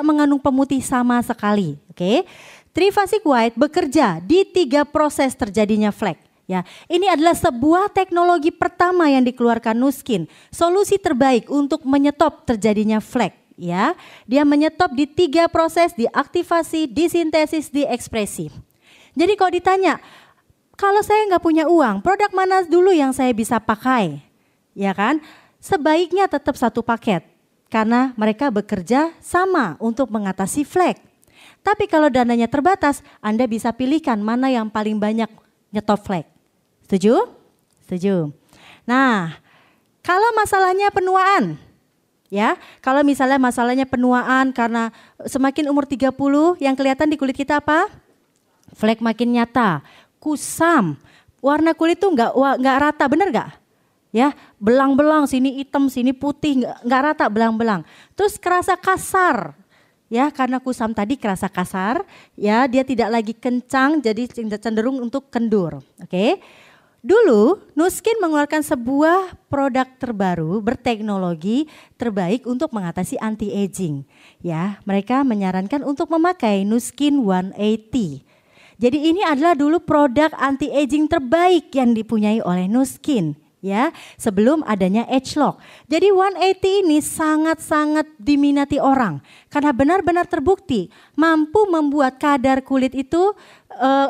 mengandung pemutih sama sekali. Oke. Triphasic white bekerja di 3 proses terjadinya flek. Ya, ini adalah sebuah teknologi pertama yang dikeluarkan Nuskin, solusi terbaik untuk menyetop terjadinya flek. Ya, dia menyetop di 3 proses, diaktifasi, disintesis, diekspresi. Jadi kalau ditanya, kalau saya nggak punya uang, produk mana dulu yang saya bisa pakai? Ya kan? Sebaiknya tetap satu paket, karena mereka bekerja sama untuk mengatasi flek. Tapi kalau dananya terbatas, Anda bisa pilihkan mana yang paling banyak nyetop flek. Setuju? Setuju. Nah, kalau masalahnya penuaan, ya, kalau misalnya masalahnya penuaan karena semakin umur 30 yang kelihatan di kulit kita apa? Flek makin nyata, kusam, warna kulit tuh nggak rata, bener nggak? Ya, belang-belang, sini hitam, sini putih, nggak rata belang-belang. Terus kerasa kasar, ya, karena kusam tadi kerasa kasar, ya, dia tidak lagi kencang, jadi cenderung untuk kendur. Oke. Dulu Nuskin mengeluarkan sebuah produk terbaru berteknologi terbaik untuk mengatasi anti-aging. Ya, mereka menyarankan untuk memakai Nuskin 180. Jadi ini adalah dulu produk anti-aging terbaik yang dipunyai oleh Nuskin. Ya, sebelum adanya Agelock. Jadi 180 ini sangat-sangat diminati orang karena benar-benar terbukti mampu membuat kadar kulit itu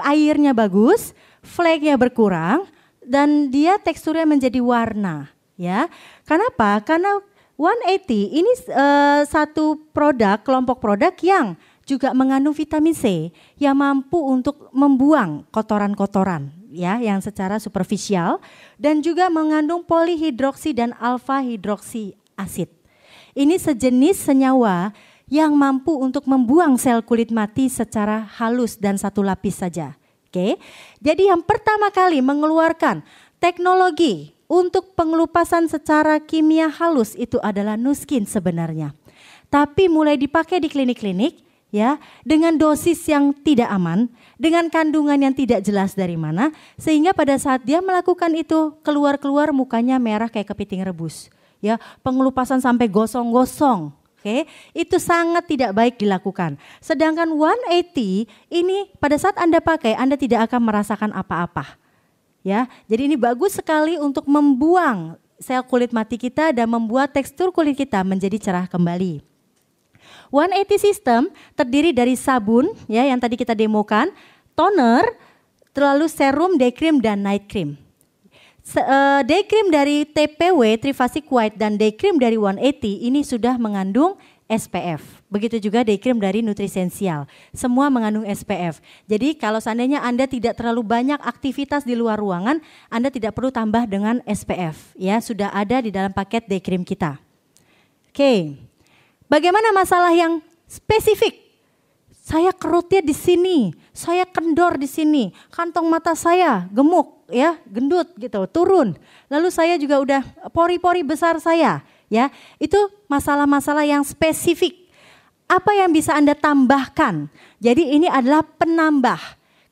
airnya bagus, fleknya berkurang dan dia teksturnya menjadi warna. Ya, kenapa? Karena 180 ini satu produk, kelompok produk yang juga mengandung vitamin C yang mampu untuk membuang kotoran-kotoran, ya, yang secara superficial, dan juga mengandung polihidroksi dan alfa hidroksi asid. Ini sejenis senyawa yang mampu untuk membuang sel kulit mati secara halus dan satu lapis saja. Oke. Jadi yang pertama kali mengeluarkan teknologi untuk pengelupasan secara kimia halus itu adalah Nuskin sebenarnya. Tapi mulai dipakai di klinik-klinik, ya, dengan dosis yang tidak aman, dengan kandungan yang tidak jelas dari mana, sehingga pada saat dia melakukan itu keluar-keluar mukanya merah kayak kepiting rebus, ya, pengelupasan sampai gosong-gosong, oke, itu sangat tidak baik dilakukan. Sedangkan 180 ini pada saat Anda pakai Anda tidak akan merasakan apa-apa, ya, jadi ini bagus sekali untuk membuang sel kulit mati kita dan membuat tekstur kulit kita menjadi cerah kembali. 180 system terdiri dari sabun, ya, yang tadi kita demokan, toner, lalu serum, day cream, dan night cream. Day cream dari TPW, Triphasic White, dan day cream dari 180 ini sudah mengandung SPF. Begitu juga day cream dari Nutrisensial, semua mengandung SPF. Jadi kalau seandainya Anda tidak terlalu banyak aktivitas di luar ruangan, Anda tidak perlu tambah dengan SPF, ya, sudah ada di dalam paket day cream kita. Oke. Bagaimana masalah yang spesifik? Saya kerutnya di sini, saya kendor di sini, kantong mata saya gemuk, ya, gendut gitu, turun. Lalu saya juga udah pori-pori besar saya, ya. Itu masalah-masalah yang spesifik. Apa yang bisa Anda tambahkan? Jadi ini adalah penambah.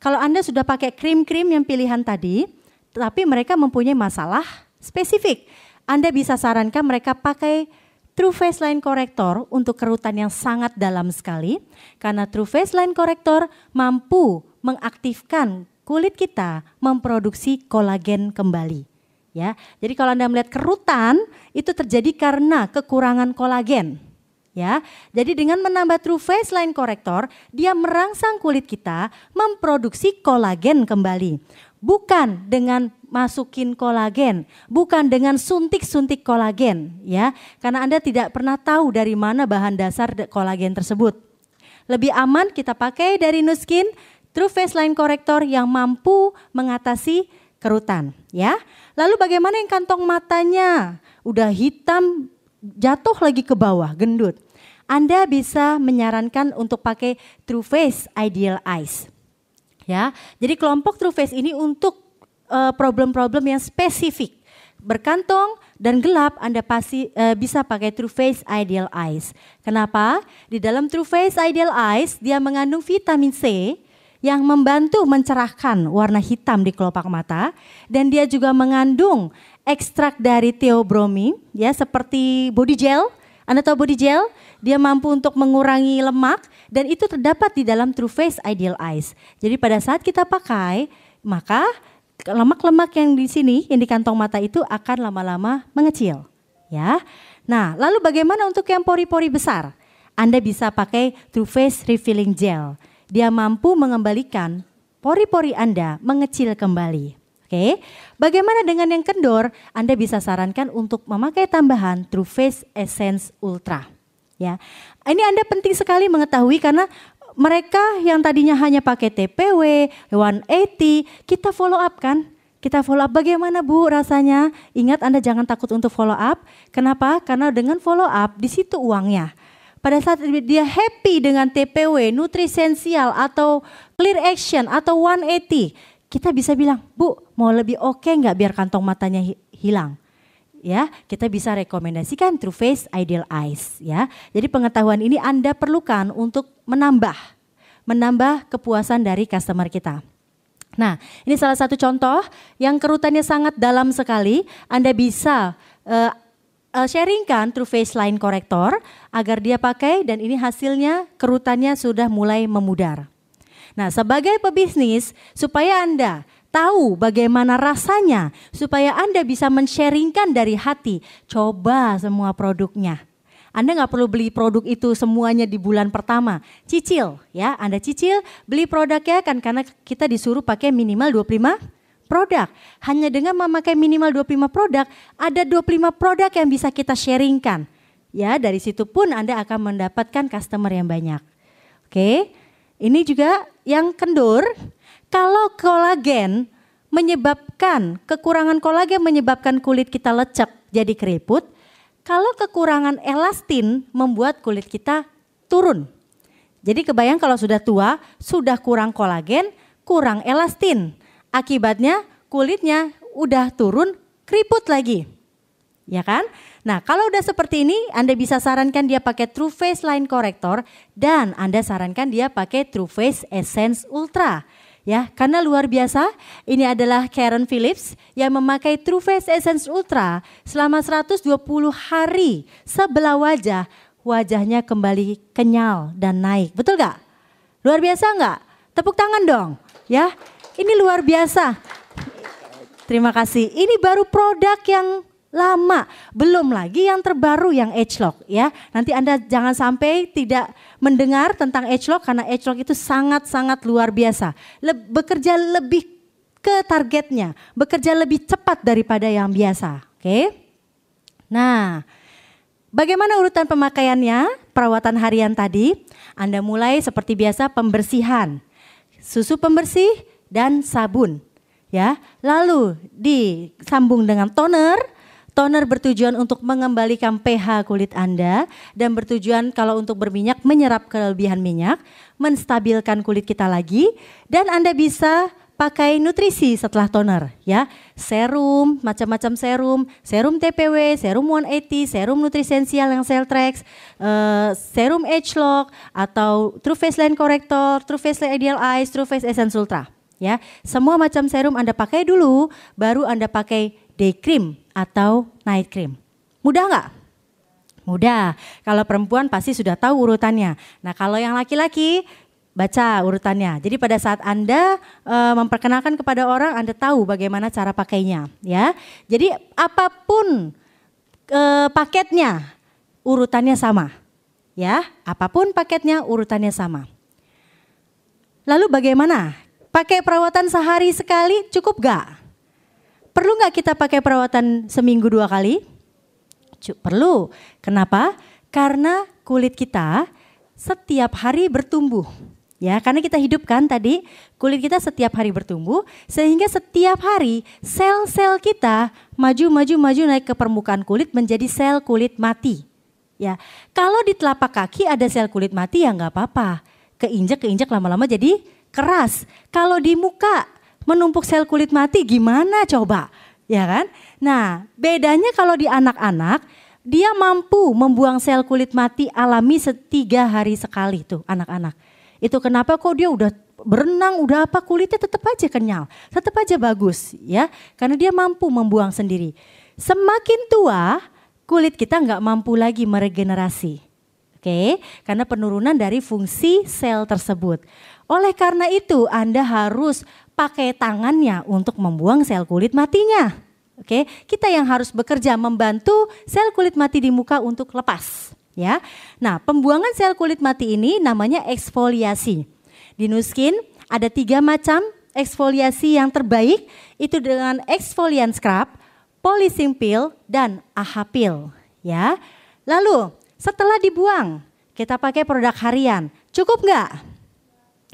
Kalau Anda sudah pakai krim-krim yang pilihan tadi, tapi mereka mempunyai masalah spesifik, Anda bisa sarankan mereka pakai True Face Line Corrector untuk kerutan yang sangat dalam sekali, karena True Face Line Corrector mampu mengaktifkan kulit kita memproduksi kolagen kembali. Ya, jadi kalau Anda melihat kerutan itu terjadi karena kekurangan kolagen. Ya, jadi dengan menambah True Face Line Corrector, dia merangsang kulit kita memproduksi kolagen kembali. Bukan dengan masukin kolagen, bukan dengan suntik-suntik kolagen, ya. Karena Anda tidak pernah tahu dari mana bahan dasar kolagen tersebut. Lebih aman kita pakai dari Nuskin True Face Line Corrector yang mampu mengatasi kerutan, ya. Lalu bagaimana yang kantong matanya udah hitam, jatuh lagi ke bawah, gendut. Anda bisa menyarankan untuk pakai True Face Ideal Eyes. Ya, jadi kelompok True Face ini untuk problem-problem yang spesifik, berkantong dan gelap, Anda pasti bisa pakai True Face Ideal Eyes. Kenapa? Di dalam True Face Ideal Eyes dia mengandung vitamin C yang membantu mencerahkan warna hitam di kelopak mata, dan dia juga mengandung ekstrak dari theobromine, ya, seperti body gel Anda tahu body gel? Dia mampu untuk mengurangi lemak dan itu terdapat di dalam True Face Ideal Eyes. Jadi pada saat kita pakai, maka lemak-lemak yang di sini, yang di kantong mata itu akan lama-lama mengecil. Ya. Nah, lalu bagaimana untuk yang pori-pori besar? Anda bisa pakai True Face Refilling Gel. Dia mampu mengembalikan pori-pori Anda mengecil kembali. Oke, bagaimana dengan yang kendor? Anda bisa sarankan untuk memakai tambahan True Face Essence Ultra. Ya, ini Anda penting sekali mengetahui karena mereka yang tadinya hanya pakai TPW, 180, kita follow up kan? Kita follow up bagaimana Bu rasanya? Ingat Anda jangan takut untuk follow up. Kenapa? Karena dengan follow up di situ uangnya. Pada saat dia happy dengan TPW, Nutrisensial atau Clear Action atau 180, kita bisa bilang, Bu mau lebih oke nggak biar kantong matanya hilang? Ya, kita bisa rekomendasikan True Face Ideal Eyes ya. Jadi pengetahuan ini Anda perlukan untuk menambah kepuasan dari customer kita. Nah, ini salah satu contoh yang kerutannya sangat dalam sekali. Anda bisa sharingkan True Face Line Corrector agar dia pakai dan ini hasilnya kerutannya sudah mulai memudar. Nah, sebagai pebisnis supaya Anda tahu bagaimana rasanya, supaya Anda bisa men-sharingkan dari hati, coba semua produknya. Anda nggak perlu beli produk itu semuanya di bulan pertama, cicil ya, Anda cicil, beli produknya kan karena kita disuruh pakai minimal 25 produk. Hanya dengan memakai minimal 25 produk, ada 25 produk yang bisa kita sharingkan. Ya, dari situ pun Anda akan mendapatkan customer yang banyak. Oke, ini juga yang kendor. Kalau kolagen menyebabkan, kekurangan kolagen menyebabkan kulit kita lecek jadi keriput. Kalau kekurangan elastin membuat kulit kita turun. Jadi kebayang kalau sudah tua, sudah kurang kolagen, kurang elastin. Akibatnya kulitnya udah turun, keriput lagi. Ya kan? Nah kalau udah seperti ini Anda bisa sarankan dia pakai True Face Line Corrector dan Anda sarankan dia pakai True Face Essence Ultra. Ya, karena luar biasa, ini adalah Karen Phillips yang memakai True Face Essence Ultra selama 120 hari sebelah wajah, wajahnya kembali kenyal dan naik. Betul gak? Luar biasa gak? Tepuk tangan dong. Ya, ini luar biasa. Terima kasih. Ini baru produk yang lama, belum lagi yang terbaru yang Agelock ya. Nanti Anda jangan sampai tidak mendengar tentang Agelock karena Agelock itu sangat-sangat luar biasa. Bekerja lebih ke targetnya, bekerja lebih cepat daripada yang biasa. Oke. Nah, bagaimana urutan pemakaiannya? Perawatan harian tadi, Anda mulai seperti biasa pembersihan, susu pembersih dan sabun ya. Lalu disambung dengan toner. Toner bertujuan untuk mengembalikan pH kulit Anda dan bertujuan kalau untuk berminyak menyerap kelebihan minyak, menstabilkan kulit kita lagi dan Anda bisa pakai nutrisi setelah toner ya. Serum, macam-macam serum, serum TPW, serum 180, serum Nutrisensial yang Celtrex, serum Agelock atau True Face Line Corrector, True Face Ideal Eyes, True Face Essence Ultra ya. Semua macam serum Anda pakai dulu baru Anda pakai day cream atau night cream. Mudah nggak? Mudah. Kalau perempuan pasti sudah tahu urutannya. Nah kalau yang laki-laki baca urutannya. Jadi pada saat Anda memperkenalkan kepada orang, Anda tahu bagaimana cara pakainya. Ya. Jadi apapun paketnya, urutannya sama. Ya, apapun paketnya, urutannya sama. Lalu bagaimana? Pakai perawatan sehari sekali cukup gak? Perlu nggak kita pakai perawatan seminggu 2 kali? Perlu. Kenapa? Karena kulit kita setiap hari bertumbuh. Ya, karena kita hidup kan tadi, kulit kita setiap hari bertumbuh sehingga setiap hari sel-sel kita maju naik ke permukaan kulit menjadi sel kulit mati. Ya, kalau di telapak kaki ada sel kulit mati ya nggak apa-apa. Keinjak lama-lama jadi keras. Kalau di muka menumpuk sel kulit mati gimana coba, ya kan? Nah, bedanya kalau di anak-anak, dia mampu membuang sel kulit mati alami 3 hari sekali tuh anak-anak. Itu kenapa kok dia udah berenang, udah apa kulitnya tetap aja kenyal, tetap aja bagus ya, karena dia mampu membuang sendiri. Semakin tua, kulit kita nggak mampu lagi meregenerasi. Oke, karena penurunan dari fungsi sel tersebut. Oleh karena itu Anda harus pakai tangannya untuk membuang sel kulit matinya. Oke, kita yang harus bekerja membantu sel kulit mati di muka untuk lepas. Ya, nah pembuangan sel kulit mati ini namanya eksfoliasi. Di Nu Skin ada 3 macam eksfoliasi yang terbaik, itu dengan exfoliant scrub, polishing peel, dan AHA peel. Ya, lalu setelah dibuang kita pakai produk harian, cukup nggak?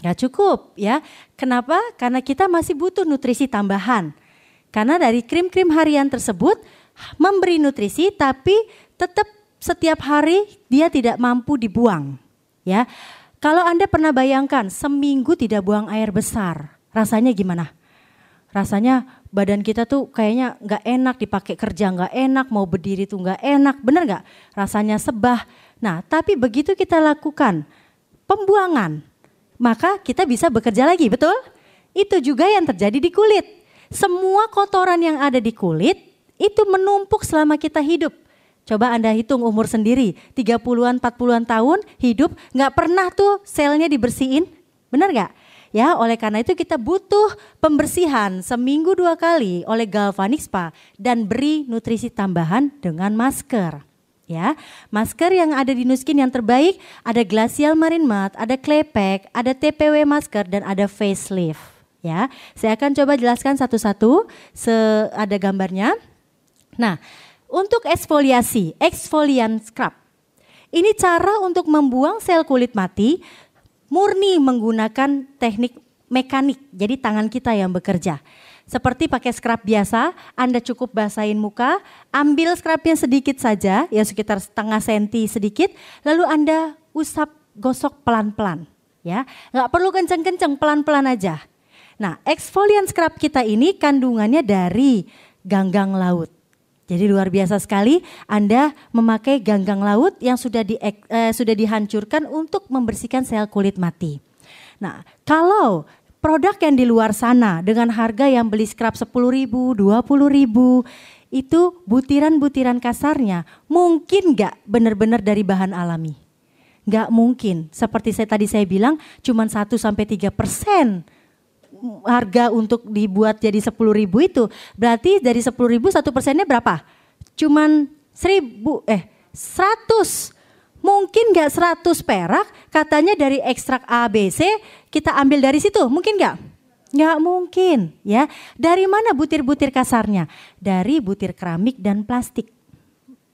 Nggak cukup ya. Kenapa? Karena kita masih butuh nutrisi tambahan. Karena dari krim-krim harian tersebut memberi nutrisi tapi tetap setiap hari dia tidak mampu dibuang. Ya, kalau Anda pernah bayangkan seminggu tidak buang air besar, rasanya gimana? Rasanya badan kita tuh kayaknya nggak enak, dipakai kerja nggak enak, mau berdiri tuh nggak enak, bener nggak? Rasanya sebah. Nah, tapi begitu kita lakukan pembuangan, maka kita bisa bekerja lagi, betul? Itu juga yang terjadi di kulit. Semua kotoran yang ada di kulit itu menumpuk selama kita hidup. Coba Anda hitung umur sendiri, 30-an, 40-an tahun hidup, nggak pernah tuh selnya dibersihin, benar nggak? Ya, oleh karena itu kita butuh pembersihan seminggu 2 kali oleh Galvanic Spa dan beri nutrisi tambahan dengan masker. Ya, masker yang ada di Nu Skin yang terbaik ada Glacial Marine Matte, ada Clay Pack, ada TPW masker dan ada facelift. Ya, saya akan coba jelaskan satu-satu, ada gambarnya. Nah, untuk eksfoliasi, exfoliant scrub. Ini cara untuk membuang sel kulit mati murni menggunakan teknik mekanik. Jadi tangan kita yang bekerja. Seperti pakai scrub biasa, Anda cukup basahin muka, ambil scrubnya sedikit saja, ya sekitar setengah senti sedikit, lalu Anda usap, gosok pelan-pelan. Ya, nggak perlu kenceng-kenceng, pelan-pelan aja. Nah, exfoliant scrub kita ini kandungannya dari ganggang laut. Jadi luar biasa sekali, Anda memakai ganggang laut yang sudah dihancurkan untuk membersihkan sel kulit mati. Nah, kalau produk yang di luar sana dengan harga yang beli scrub 10.000, 20.000, itu butiran-butiran kasarnya mungkin nggak benar-benar dari bahan alami. Nggak mungkin, seperti tadi saya bilang cuma 1-3% harga untuk dibuat jadi 10.000 itu. Berarti dari 10.000 1%-nya berapa? Cuman 100. Mungkin gak 100 perak, katanya dari ekstrak ABC kita ambil dari situ, mungkin gak? Gak mungkin ya. Dari mana butir-butir kasarnya? Dari butir keramik dan plastik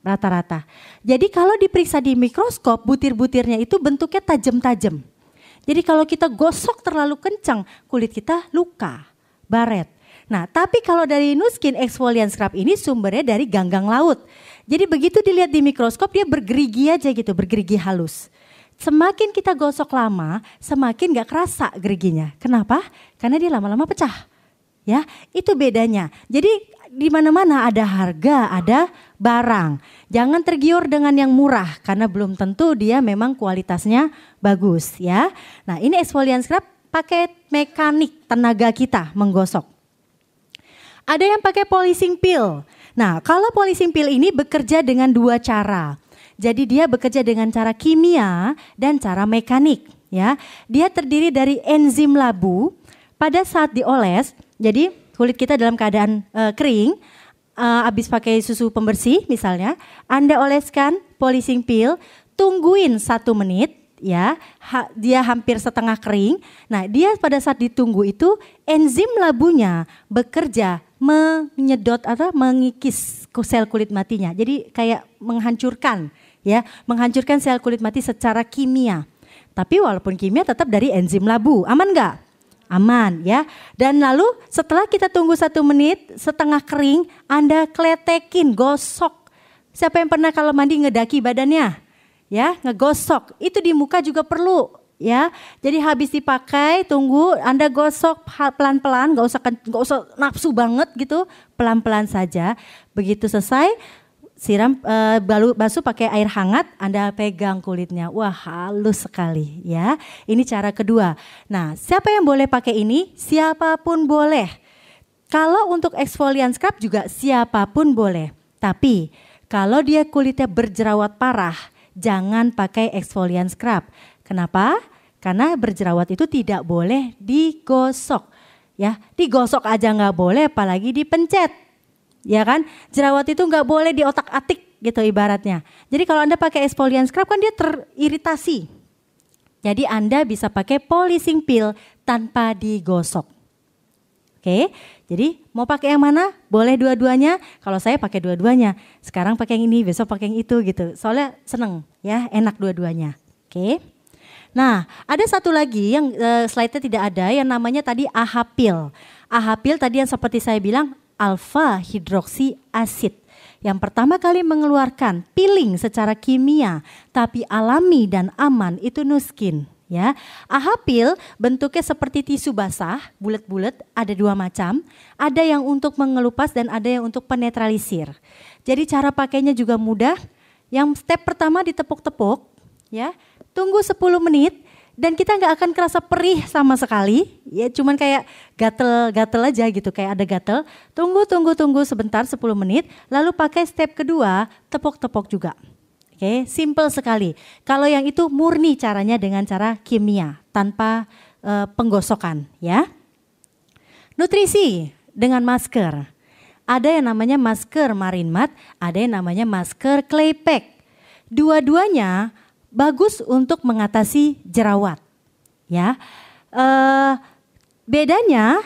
rata-rata. Jadi kalau diperiksa di mikroskop butir-butirnya itu bentuknya tajam-tajam. Jadi kalau kita gosok terlalu kencang, kulit kita luka, baret. Nah, tapi kalau dari Nu Skin exfoliant scrub ini sumbernya dari ganggang laut. Jadi begitu dilihat di mikroskop dia bergerigi aja gitu, bergerigi halus. Semakin kita gosok lama, semakin gak kerasa geriginya. Kenapa? Karena dia lama-lama pecah. Ya, itu bedanya. Jadi di mana-mana ada harga, ada barang. Jangan tergiur dengan yang murah karena belum tentu dia memang kualitasnya bagus ya. Nah, ini exfoliant scrub pakai mekanik tenaga kita menggosok. Ada yang pakai polishing peel. Nah, kalau polishing peel ini bekerja dengan 2 cara. Jadi dia bekerja dengan cara kimia dan cara mekanik ya. Dia terdiri dari enzim labu. Pada saat dioles, jadi kulit kita dalam keadaan kering, habis pakai susu pembersih misalnya, Anda oleskan polishing peel, tungguin 1 menit ya, dia hampir setengah kering. Nah, dia pada saat ditunggu itu enzim labunya bekerja menyedot atau mengikis sel kulit matinya. Jadi kayak menghancurkan ya, menghancurkan sel kulit mati secara kimia. Tapi walaupun kimia tetap dari enzim labu, aman nggak? Aman ya. Dan lalu setelah kita tunggu 1 menit setengah kering, Anda kletekin, gosok. Siapa yang pernah kalau mandi ngedaki badannya? Ya, ngegosok. Itu di muka juga perlu ya. Jadi habis dipakai, tunggu, Anda gosok pelan-pelan, nggak usah nafsu banget gitu, pelan-pelan saja. Begitu selesai, siram basuh pakai air hangat, Anda pegang kulitnya. Wah, halus sekali ya. Ini cara kedua. Nah, siapa yang boleh pakai ini? Siapapun boleh. Kalau untuk exfoliant scrub juga siapapun boleh. Tapi Kalau dia kulitnya berjerawat parah, jangan pakai exfoliant scrub. Kenapa? Karena berjerawat itu tidak boleh digosok. Ya, digosok aja nggak boleh, apalagi dipencet. Ya kan? Jerawat itu nggak boleh diotak-atik gitu ibaratnya. Jadi kalau Anda pakai exfoliant scrub kan dia teriritasi. Jadi Anda bisa pakai polishing peel tanpa digosok. Oke, jadi mau pakai yang mana? Boleh dua-duanya. Kalau saya pakai dua-duanya. Sekarang pakai yang ini, besok pakai yang itu gitu. Soalnya seneng ya, enak dua-duanya. Oke. Nah, ada satu lagi yang slide-nya tidak ada yang namanya tadi AHA Peel. AHA Peel tadi yang seperti saya bilang alpha hidroksi asid. Yang pertama kali mengeluarkan peeling secara kimia tapi alami dan aman itu Nuskin. Ya, AHA Peel bentuknya seperti tisu basah, bulat-bulat, ada dua macam. Ada yang untuk mengelupas dan ada yang untuk penetralisir. Jadi cara pakainya juga mudah. Yang step pertama ditepuk-tepuk, ya, tunggu 10 menit dan kita nggak akan kerasa perih sama sekali. Ya, cuman kayak gatel-gatel aja gitu, kayak ada gatel. Tunggu sebentar 10 menit, lalu pakai step kedua, tepuk-tepuk juga. Oke, simple sekali. Kalau yang itu murni caranya dengan cara kimia tanpa penggosokan, ya. Nutrisi dengan masker. Ada yang namanya masker Marine Matte, ada yang namanya masker Clay Pack. Dua-duanya bagus untuk mengatasi jerawat, ya. Bedanya,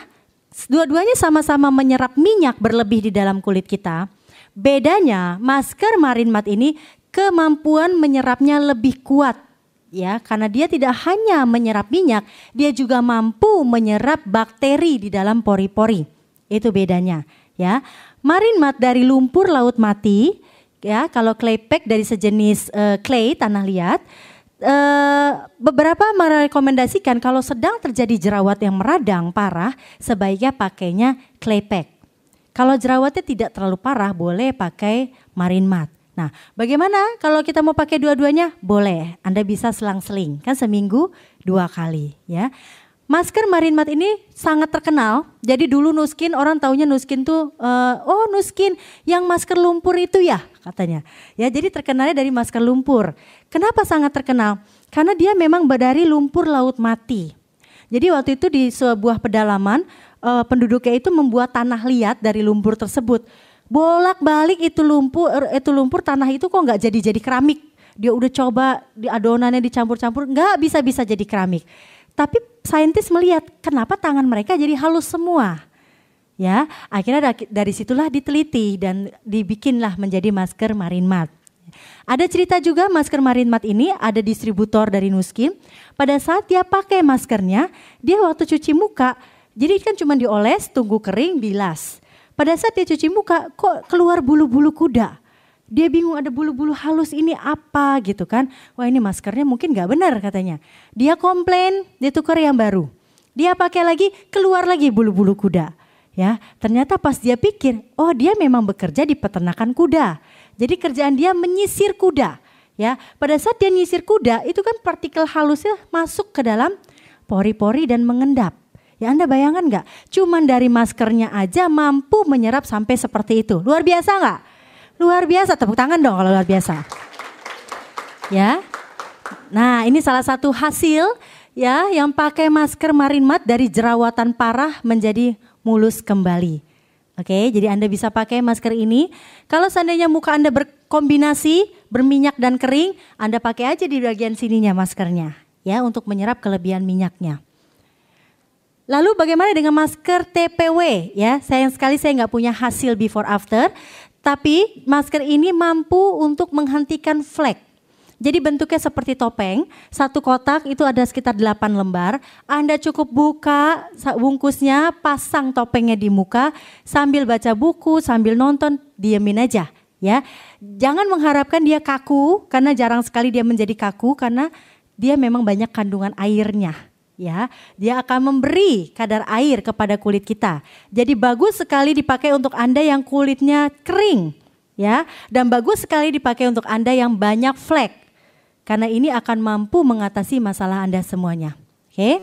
dua-duanya sama-sama menyerap minyak berlebih di dalam kulit kita. Bedanya masker Marine Matte ini kemampuan menyerapnya lebih kuat, ya, karena dia tidak hanya menyerap minyak, dia juga mampu menyerap bakteri di dalam pori-pori. Itu bedanya, ya. Marine Matte dari lumpur laut mati, ya. Kalau Clay Pack dari sejenis clay tanah liat. Beberapa merekomendasikan kalau sedang terjadi jerawat yang meradang parah, sebaiknya pakainya Clay Pack. Kalau jerawatnya tidak terlalu parah, boleh pakai Marine Matte. Nah, bagaimana kalau kita mau pakai dua-duanya? Boleh, Anda bisa selang-seling, kan seminggu 2 kali, ya. Masker Marine Matte ini sangat terkenal. Jadi dulu Nuskin, orang taunya Nuskin tuh, oh Nuskin yang masker lumpur itu ya katanya. Ya, jadi terkenalnya dari masker lumpur. Kenapa sangat terkenal? Karena dia memang dari lumpur laut mati. Jadi waktu itu di sebuah pedalaman, penduduknya itu membuat tanah liat dari lumpur tersebut. Bolak-balik itu lumpur tanah itu kok nggak jadi keramik. Dia udah coba di adonannya dicampur-campur, nggak bisa jadi keramik. Tapi saintis melihat kenapa tangan mereka jadi halus semua. Ya, akhirnya dari situlah diteliti dan dibikinlah menjadi masker Marine Matte. Ada cerita juga masker Marine Matte ini ada distributor dari Nuskin. Pada saat dia pakai maskernya, dia waktu cuci muka, jadi kan cuma dioles, tunggu kering, bilas. Pada saat dia cuci muka, kok keluar bulu-bulu kuda. Dia bingung ada bulu-bulu halus ini apa gitu kan. Wah ini maskernya mungkin gak benar katanya. Dia komplain, dia tukar yang baru. Dia pakai lagi, keluar lagi bulu-bulu kuda. Ya, ternyata pas dia pikir, oh dia memang bekerja di peternakan kuda. Jadi kerjaan dia menyisir kuda. Ya, pada saat dia menyisir kuda, itu kan partikel halusnya masuk ke dalam pori-pori dan mengendap. Ya Anda bayangkan nggak? Cuman dari maskernya aja mampu menyerap sampai seperti itu. Luar biasa nggak? Luar biasa, tepuk tangan dong kalau luar biasa. Ya, nah ini salah satu hasil ya yang pakai masker Marine Matte dari jerawatan parah menjadi mulus kembali. Oke, jadi Anda bisa pakai masker ini. Kalau seandainya muka Anda berkombinasi berminyak dan kering, Anda pakai aja di bagian sininya maskernya ya untuk menyerap kelebihan minyaknya. Lalu bagaimana dengan masker TPW ya? Sayang sekali saya nggak punya hasil before after, tapi masker ini mampu untuk menghentikan flek. Jadi bentuknya seperti topeng, satu kotak itu ada sekitar 8 lembar. Anda cukup buka bungkusnya, pasang topengnya di muka, sambil baca buku, sambil nonton, diemin aja ya. Jangan mengharapkan dia kaku, karena jarang sekali dia menjadi kaku, karena dia memang banyak kandungan airnya. Ya, dia akan memberi kadar air kepada kulit kita. Jadi bagus sekali dipakai untuk Anda yang kulitnya kering, ya, dan bagus sekali dipakai untuk Anda yang banyak flek. Karena ini akan mampu mengatasi masalah Anda semuanya. Oke?